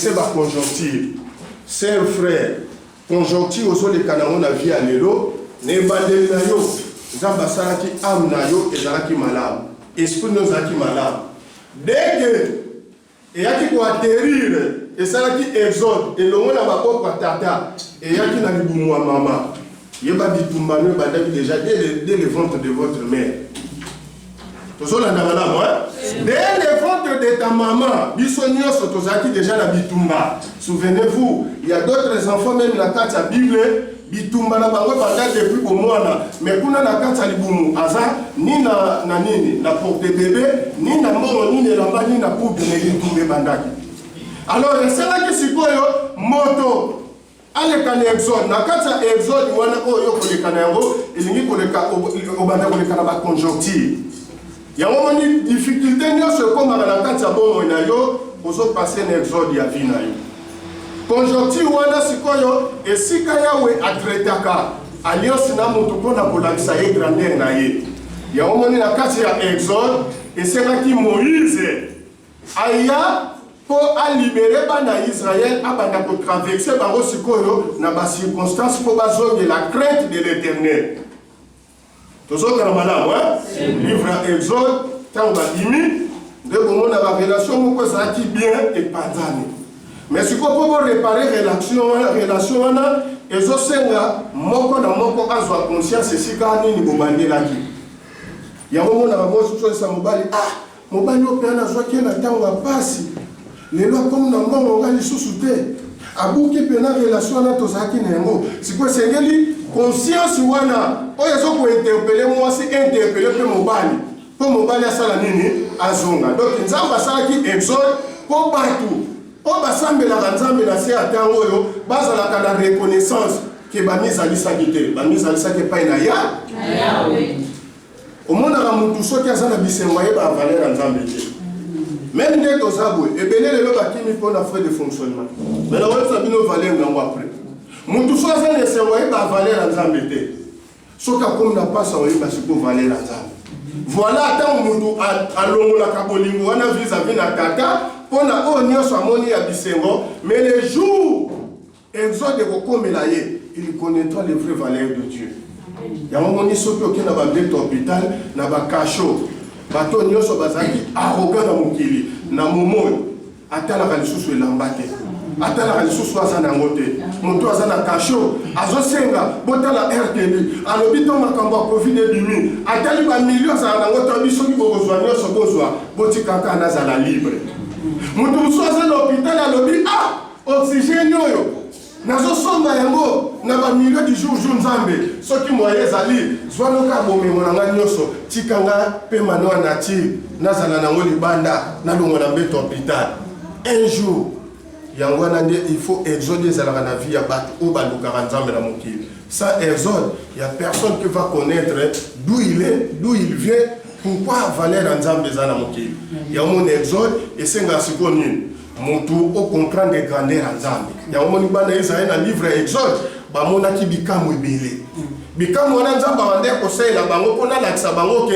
C'est ma conjoncture. Sœur, frère, conjoncture aux les canons la vie à l'élo, ne bandel na yo, zamba salaki am na yo, et zalaki malade. Esprit nous zalaki malade. Dès que, et yaki ko atterrir, et salaki exode, et l'on a ma propre tata, et yaki na libumu à maman. Yeba bitumbano badaki déjà dès le ventre de votre mère. Dès le ventre de ta maman, bisognos sotozaki déjà la bitumba. Souvenez-vous, il y a d'autres enfants même la carte à Bible, bitumba na bango pendant depuis au mois mais kuna na carte à libumu aza ni na nini na porte bébé ni na moro ni na lamba ni na poube ne bitumbe bandaki. Alors c'est là que sikoyo moto ale kana exode na carte à exode wana oyo ko le kana yango elingi ko le ka obanda ko le kana ba conjoncture. Il y a un moment de difficulté, comme à la carte à bon moyen, pour passer un exode à vie. Conjoncture, wana sikoyo, et si kayawe atretaka, alliance na moutouko na kolakisa ye grandeur na ye. Il y a un moment de la carte à exode, et c'est là qui Moïse aya pour libérer bana Israël, abanda ko traverser baro sikoyo na ba circonstance pour bazonger la crainte de l'Éternel. Toujours dans le livre Exode, quand on a dit, de comment on a la relation, ça qui bien et pas d'année. Mais si on peut réparer la relation, et je sais là, mon a conscience, et si quand on est là, il y a un moment où on a dit, ah, mon bali au piano, je vois qu'il a passé. Les lois comme nous avons dit, sous-souté. Abouki pena relation na tozaki nengo siko sengeli conscience wana oyo zoko interpeller moi c'est interpeller pe mobali asala nini azonga donc nzamba salaki exode po batu po basambela nzambe na se atango oyo bazala kana reconnaissance ke bamiza lisakite bamiza lisake pa ina ya oui omona ka mutu soki azana bisengo ye ba valeur nzambe te. Même dès que vous avez et bien les lois qui pour la frais de fonctionnement. Mais la voiture a bien valeur dans après. Mon tout ça c'est c'est ouais pas valeur en zambété. Ce qu'a comme n'a pas ça ouais parce que valeur en zambé. Voilà tant mon tout à longo la cabolingo on a vis-à-vis na tata pour na o nyo so amoni ya bisengo mais les jours exode de comme la yé il connaîtra les vraies valeurs de Dieu. Il y a un moment où il y a un hôpital na ba cacho. Bato nyoso bazaki arrogant na mokili na momoyo atala ka lisusu elambate atala ka lisusu azana ngote moto azana kasho azosenga botala RTL alobi to makambo ya Covid ebimi atali ba millions azana ngote biso ki bozwa nyoso bozwa botikaka nazala libre moto muso azana hôpital alobi ah oxygène oyo nazo somba yango na ba milieu du jour nzambe soki moye zali zwanoka bomemo na nga nyoso tikanga pe mano anati nazala nango libanda na longo na mbeto hôpital un jour yango na nde il faut exode zalaka na vie ya bato o balukaka nzambe na mokili sans exode il y a personne qui va connaître d'où il est d'où il vient pourquoi valeur nzambe za na mokili ya mon exode esenga sikoni Montu au comprendre des grandeurs en Zambie. Il y a un moment où Israël a livre Exode, bah mon aki bikamu ibele. Bikamu on a nzamba wande conseil la bango pona la kisabango ke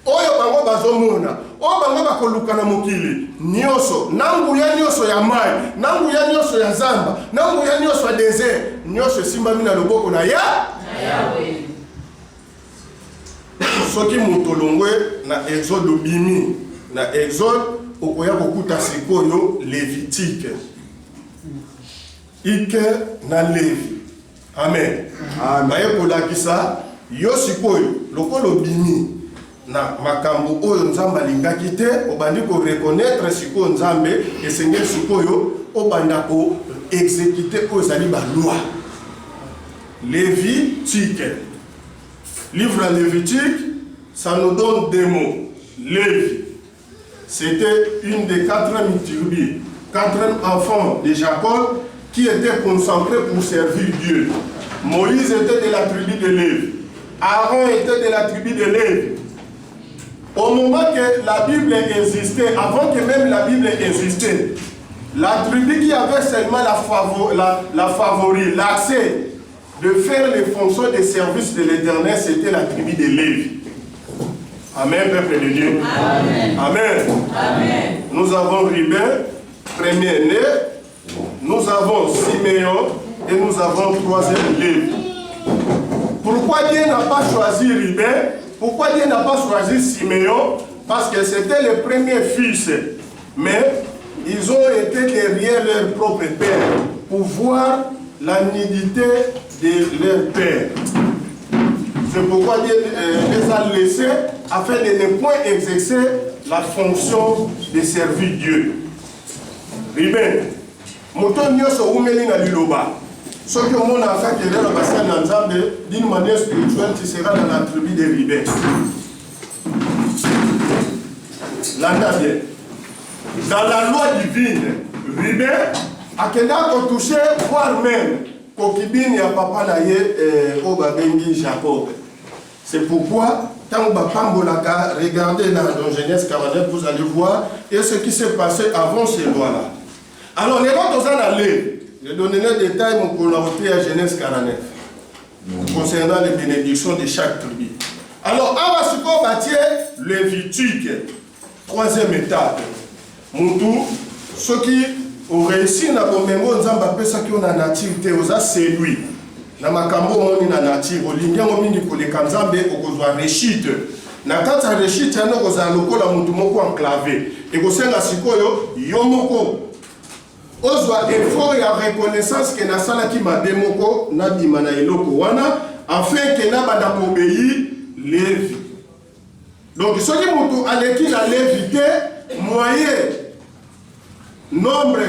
oyo bango bazomona. O bango bakoluka na mokili. Nyoso, nangu ya nyoso ya mai, nangu ya nyoso ya zamba, nangu ya nyoso ya désert. Nyoso simba mina loboko na ya. Soki motolongwe na Exode bimi, na Exode okoya kokuta sikoyo Lévitique ike na Lévi amen amen kolakisa yo sikoyo lokolo bimi na makambo oyo nzamba lingaki te obandi ko reconnaître sikoyo nzambe esengeli sikoyo obanda ko exécuter ko zali ba loi Lévitique livre Lévitique ça nous donne des mots Lévi. C'était une des 4 tribus, 4 enfants de Jacob qui étaient concentrés pour servir Dieu. Moïse était de la tribu de Lévi. Aaron était de la tribu de Lévi. Au moment que la Bible existait, avant que même la Bible existait, la tribu qui avait seulement la favori, l'accès de faire les fonctions de service de l'Éternel, c'était la tribu de Lévi. Amen, peuple de Dieu. Amen. Amen. Amen. Nous avons Ruben, premier-né, avons Siméon et nous avons troisième Lévi. Pourquoi Dieu n'a pas choisi Ruben? Pourquoi Dieu n'a pas choisi Siméon? Parce que c'était les premiers fils. Mais ils ont été derrière leur propre père pour voir la nudité de leur père. C'est pourquoi Dieu les a laissés afin de ne point exercer la fonction de servir Dieu. Ruben, moto nyoso umeli na liloba. Ce que mon enfant qui est dans le bassin d'ensemble, d'une manière spirituelle, tu seras dans la tribu de Ruben. L'entends bien. Dans la loi divine, Ruben a quelqu'un touché, voire même, Kokibine et papa naye au Babengi Jacob. C'est pourquoi, quand vous regardez dans Genèse 49, vous allez voir et ce qui s'est passé avant ces lois-là. Alors, les gens doivent aller. Je donnerai les détails mon côté à Genèse 49 concernant les bénédictions de chaque tribu. Alors, Abasuko Batier, Lévitique, troisième étape. Moutou, ceux qui ont réussi à Bomengo, Nzamba Pesa qui ont la nature, c'est lui. Na makambo moni na nature, olingia moni ko le kanzambe okozwa reshit. Na kata reshit yana kozala lokola mutu moko enclavé. Et kosenga sikoyo yomoko. Ozwa effort ya reconnaissance que na sala ki mabemoko na bima na eloko wana afin que na banda obéir Lévi. Donc ce qui mutu aleki na Lévi moyen nombre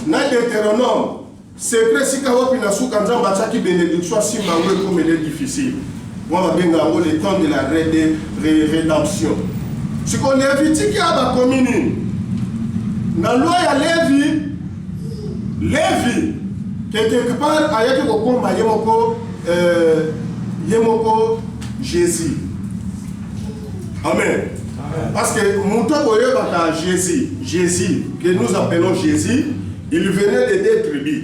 na Deutéronome. C'est précis que na souka nzamba tsaki bénédiction simba ngwe comme il est difficile. Moi benga le temps de la rédemption. Ce qu'on Lévitique a ba commune. Na loi ya Lévi quelque part ayaki kokomba yemoko Jésus. Amen. Parce que Jésus, que nous appelons Jésus, il venait de deux tribus.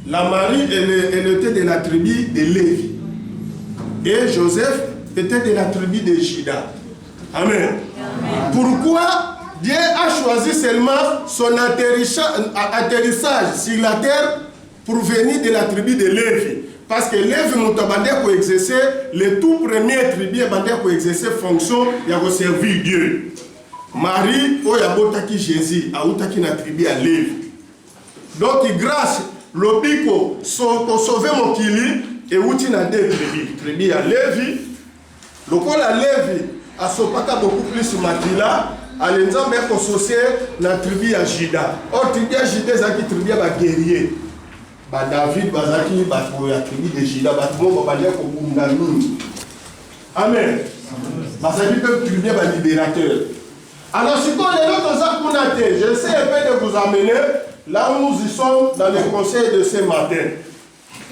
La Marie, elle était de la tribu de Lévi. Et Joseph était de la tribu de Juda. Amen. Pourquoi Dieu a choisi seulement son atterrissage sur la terre pour venir de la tribu de Lévi? Parce que Lévi Moutabandé pour exercer, les tout premiers tribus pour exercer fonction, il a servir Dieu. Marie, Oyabotaki Jésus, a outaki na tribu à Lévi. Donc, grâce, l'obiko, pour sauver mon kili, et outi na deux tribus. Tribu à Lévi, le col à Lévi, a sopaka beaucoup plus matila, à l'ensemble associé la tribu à Juda. Or, tribu à Juda, c'est qui tribu à guerrier. David, Bazaki, la tribu de Juda, Amen. Bazaki peut tribu à libérateur. Alors, si on est là, j'essaie un peu de vous amener là où nous y sommes dans le conseil de ce matin.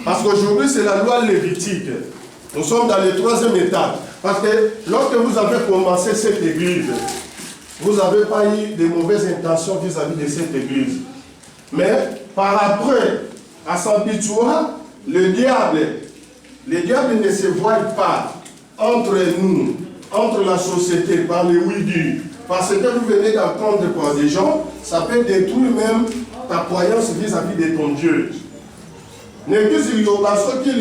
Parce qu'aujourd'hui, c'est la loi lévitique. Nous sommes dans la troisième étape. Parce que lorsque vous avez commencé cette église, vous n'avez pas eu de mauvaises intentions vis-à-vis de cette église. Mais par après, à s'habituer, le diable ne se voit pas entre nous, entre la société, par les oui-durs. Parce que vous venez d'apprendre par des gens, ça peut détruire même ta croyance vis-à-vis de ton Dieu. L'église, il y a ceux qui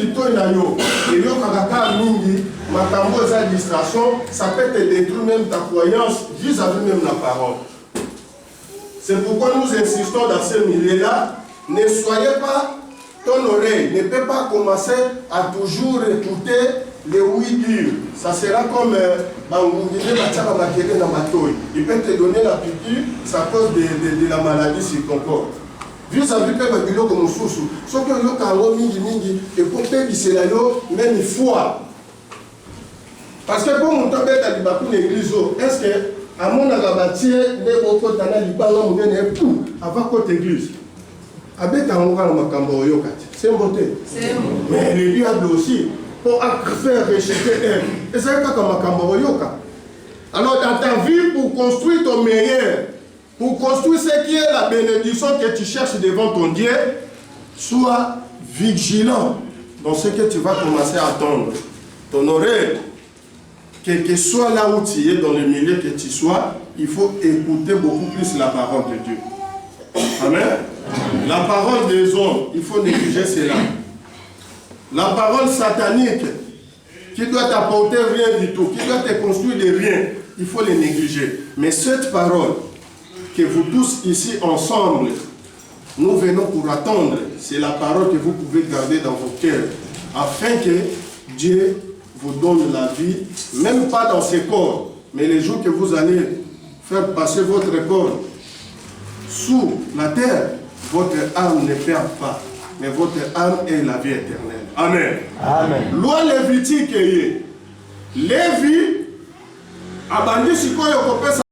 ça peut te détruire même ta croyance vis-à-vis même la parole. C'est pourquoi nous insistons dans ce milieu-là. Ne soyez pas, ton oreille ne peut pas commencer à toujours écouter les oui-durs. Ça sera comme il peut te donner la piqûre, ça cause de la maladie sur ton corps. Vis-à-vis de biloko comme sous, ce que nous avons mingi et pour faire du même une fois. Parce que pour mon temps à l'église, est-ce que à mon agabatier ne beaucoup d'années libala mon ne tout avant côté église. Avec un makambo yokati. C'est une beauté. Mais le diable aussi pour faire rejeter elle. Et c'est comme makambo yoka. Alors dans ta vie pour construire ton meilleur, pour construire ce qui est la bénédiction que tu cherches devant ton Dieu, sois vigilant dans ce que tu vas commencer à attendre. Ton oreille, quel que soit là où tu es, dans le milieu que tu sois, il faut écouter beaucoup plus la parole de Dieu. Amen. La parole des hommes, il faut négliger cela. La parole satanique, qui doit t'apporter rien du tout, qui doit te construire de rien, il faut les négliger. Mais cette parole, que vous tous ici ensemble, nous venons pour attendre, c'est la parole que vous pouvez garder dans vos cœurs, afin que Dieu vous donne la vie, même pas dans ce corps, mais les jours que vous allez faire passer votre corps sous la terre, votre âme ne perd pas, mais votre âme est la vie éternelle. Amen. Amen. Loi lévitique, Lévi, abandi sikoyo kopesa